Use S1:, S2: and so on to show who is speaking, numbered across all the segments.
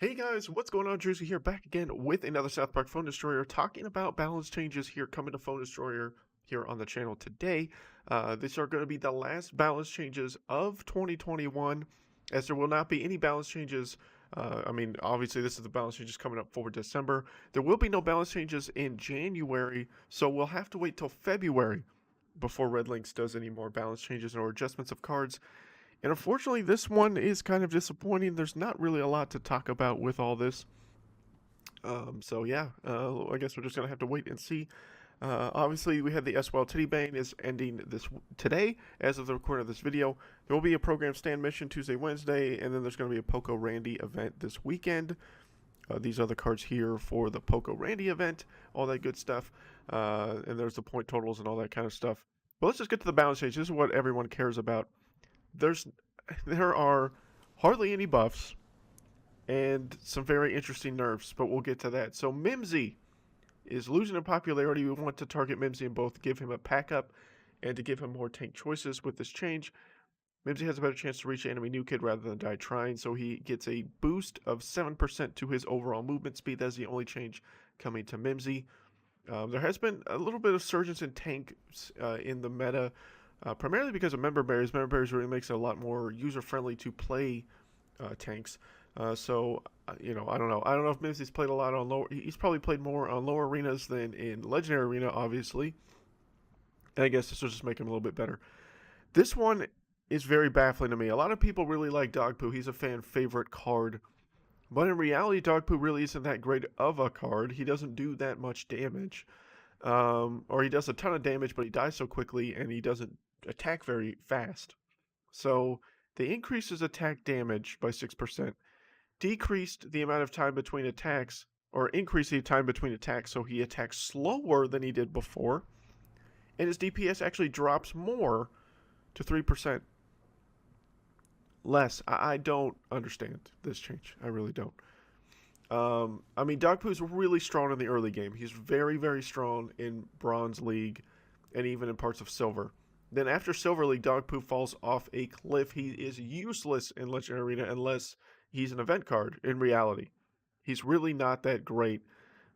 S1: Hey guys, what's going on? Jersey here, back again with another South Park Phone Destroyer, talking about balance changes here coming to Phone Destroyer here on the channel today. These are going to be the last balance changes of 2021, as there will not be any balance changes. Obviously, this is the balance changes coming up for December. There will be no balance changes in January, so we'll have to wait till February before Red Links does any more balance changes or adjustments of cards. And unfortunately, this one is kind of disappointing. There's not really a lot to talk about with all this. I guess we're just gonna have to wait and see. Obviously, we had the SWL Titty Bane is ending this today, as of the recording of this video. There will be a program stand mission Tuesday, Wednesday, and then there's going to be a Poco Randy event this weekend. These are the cards here for the Poco Randy event, all that good stuff. And there's the point totals and all that kind of stuff. But let's just get to the balance change. This is what everyone cares about. There are hardly any buffs and some very interesting nerfs, but we'll get to that. So Mimsy is losing in popularity. We want to target Mimsy and both give him a pack up and to give him more tank choices with this change. Mimsy has a better chance to reach enemy new kid rather than die trying, so he gets a boost of 7% to his overall movement speed. That's the only change coming to Mimsy. There has been a little bit of surgence in tanks in the meta, primarily because of member berries. Member berries really makes it a lot more user-friendly to play tanks. I don't know. I don't know if Mimsy's played a lot on lower. He's probably played more on lower arenas than in Legendary Arena, obviously. And I guess this will just make him a little bit better. This one is very baffling to me. A lot of people really like Dogpoo. He's a fan favorite card. But in reality, Dogpoo really isn't that great of a card. He doesn't do that much damage. Or he does a ton of damage, but he dies so quickly, and he doesn't attack very fast. So they increased his attack damage by 6%, decreased the amount of time between attacks, or increased the time between attacks, so he attacks slower than he did before, and his DPS actually drops more to 3% less. I don't understand this change. I really don't. Dogpoo is really strong in the early game. He's very, very strong in Bronze League and even in parts of Silver. Then after Silver League, Dogpoo falls off a cliff. He is useless in Legendary Arena unless he's an event card in reality. He's really not that great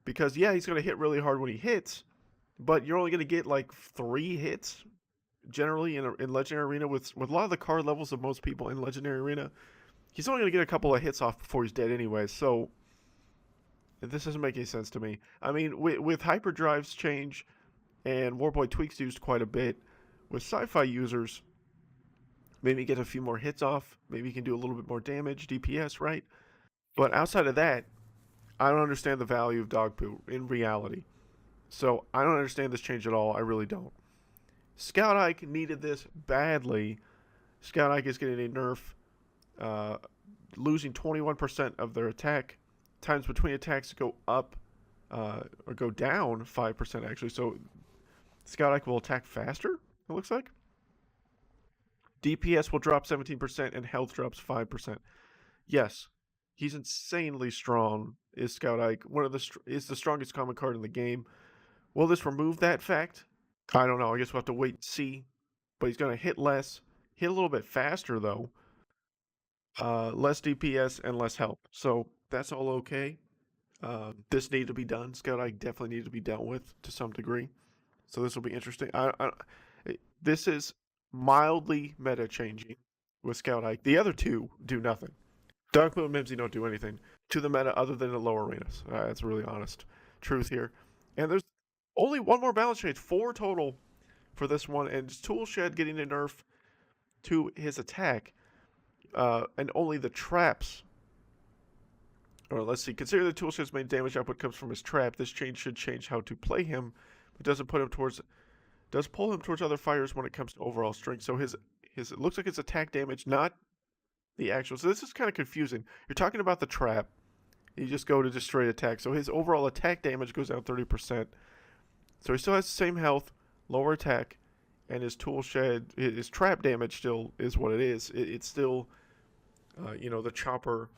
S1: because, yeah, he's going to hit really hard when he hits, but you're only going to get like 3 hits generally in Legendary Arena with a lot of the card levels of most people in Legendary Arena. He's only going to get a couple of hits off before he's dead anyway, so this doesn't make any sense to me. I mean, with Hyperdrive's change and Warboy Tweaks used quite a bit, with sci-fi users, maybe get a few more hits off, maybe you can do a little bit more damage, DPS, right? But outside of that, I don't understand the value of Dogpoo in reality. So I don't understand this change at all. I really don't. Scout Ike needed this badly. Scout Ike is getting a nerf, losing 21% of their attack. Times between attacks go up, or go down 5% actually. So Scout Ike will attack faster, it looks like. DPS will drop 17% and health drops 5%. Yes, he's insanely strong. Is Scout Ike is the strongest common card in the game? Will this remove that fact? I don't know. I guess we'll have to wait and see. But he's going to hit less, hit a little bit faster though. Less DPS and less health. So that's all okay. This needed to be done. Scout Ike definitely needed to be dealt with to some degree. So this will be interesting. This is mildly meta changing with Scout Ike. The other two do nothing. Dogpoo and Mimsy don't do anything to the meta other than the lower arenas. That's really honest truth here. And there's only one more balance change, 4 total for this one, and Toolshed getting a nerf to his attack, and only the traps. Or let's see, consider the Toolshed's main damage output comes from his trap. This change should change how to play him, but does pull him towards other fighters when it comes to overall strength. So it looks like it's attack damage, not the actual. So this is kind of confusing. You're talking about the trap. You just go to just straight attack. So his overall attack damage goes down 30%. So he still has the same health, lower attack, and his Toolshed, his trap damage still is what it is. It's still, the chopper,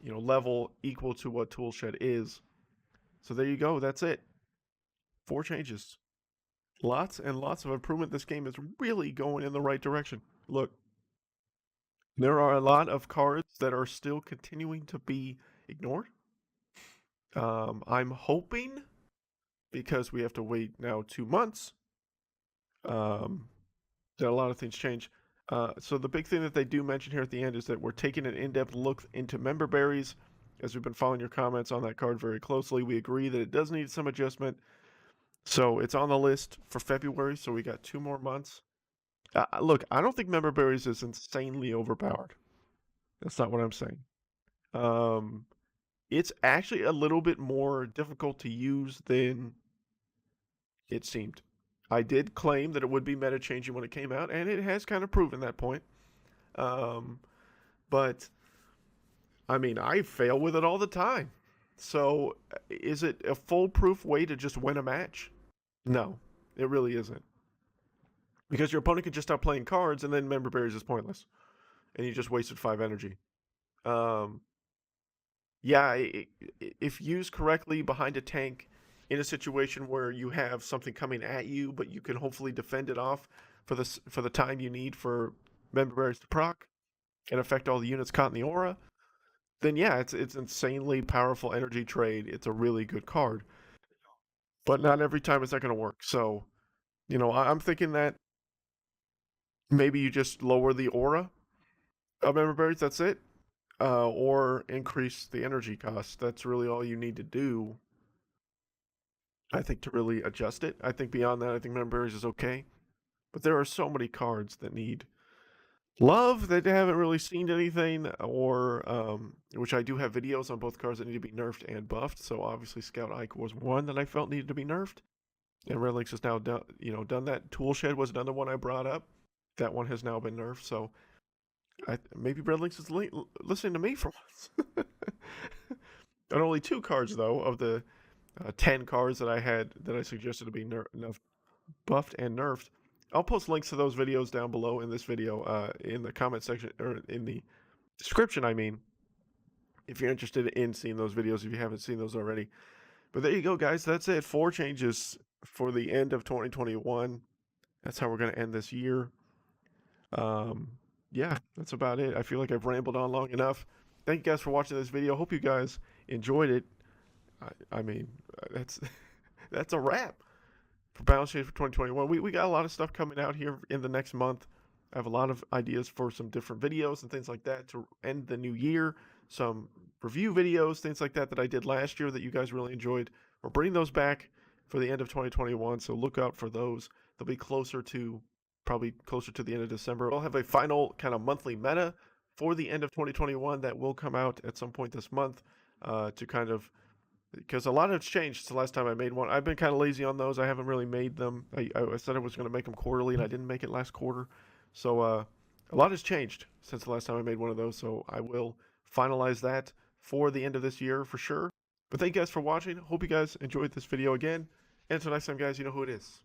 S1: level equal to what Toolshed is. So there you go. That's it. 4 changes. Lots and lots of improvement. This game is really going in the right direction. Look, There are a lot of cards that are still continuing to be ignored. I'm hoping, because we have to wait now 2 months, that a lot of things change. So the big thing that they do mention here at the end is that we're taking an in-depth look into member berries. As we've been following your comments on that card very closely, we agree that it does need some adjustment. So it's on the list for February, so we got 2 more months. Look, I don't think member berries is insanely overpowered. That's not what I'm saying. It's actually a little bit more difficult to use than it seemed. I did claim that it would be meta changing when it came out, and it has kind of proven that point. But I mean, I fail with it all the time. So, is it a foolproof way to just win a match? No, it really isn't. Because your opponent can just stop playing cards, and then member berries is pointless, and you just wasted 5 energy. Yeah, if used correctly behind a tank in a situation where you have something coming at you, but you can hopefully defend it off for the time you need for member berries to proc and affect all the units caught in the aura, then yeah, it's insanely powerful energy trade. It's a really good card, but not every time is that going to work. So, I'm thinking that maybe you just lower the aura of member berries. That's it, or increase the energy cost. That's really all you need to do, I think, to really adjust it. I think beyond that, I think member berries is okay, but there are so many cards that need love that haven't really seen anything, or which I do have videos on both cards that need to be nerfed and buffed. So obviously Scout Ike was one that I felt needed to be nerfed, and Red Lynx has now done that. Toolshed was another one I brought up. That one has now been nerfed. So maybe Red Lynx is listening to me for once. And only 2 cards though of the 10 cards that I suggested to be buffed and nerfed. I'll post links to those videos down below in this video, in the comment section, or in the description, I mean, if you're interested in seeing those videos, if you haven't seen those already. But there you go, guys. That's it. 4 changes for the end of 2021. That's how we're going to end this year. Yeah, that's about it. I feel like I've rambled on long enough. Thank you guys for watching this video. Hope you guys enjoyed it. I mean, that's a wrap for Balance Change for 2021. We got a lot of stuff coming out here in the next month. I have a lot of ideas for some different videos and things like that to end the new year. Some review videos, things like that I did last year that you guys really enjoyed. We're bringing those back for the end of 2021, so look out for those. They'll be probably closer to the end of December. We'll have a final kind of monthly meta for the end of 2021 that will come out at some point this month, to kind of, because a lot has changed since the last time I made one. I've been kind of lazy on those. I haven't really made them. I said I was going to make them quarterly, and I didn't make it last quarter. So a lot has changed since the last time I made one of those. So I will finalize that for the end of this year for sure. But thank you guys for watching. Hope you guys enjoyed this video again. And until next time, guys, you know who it is.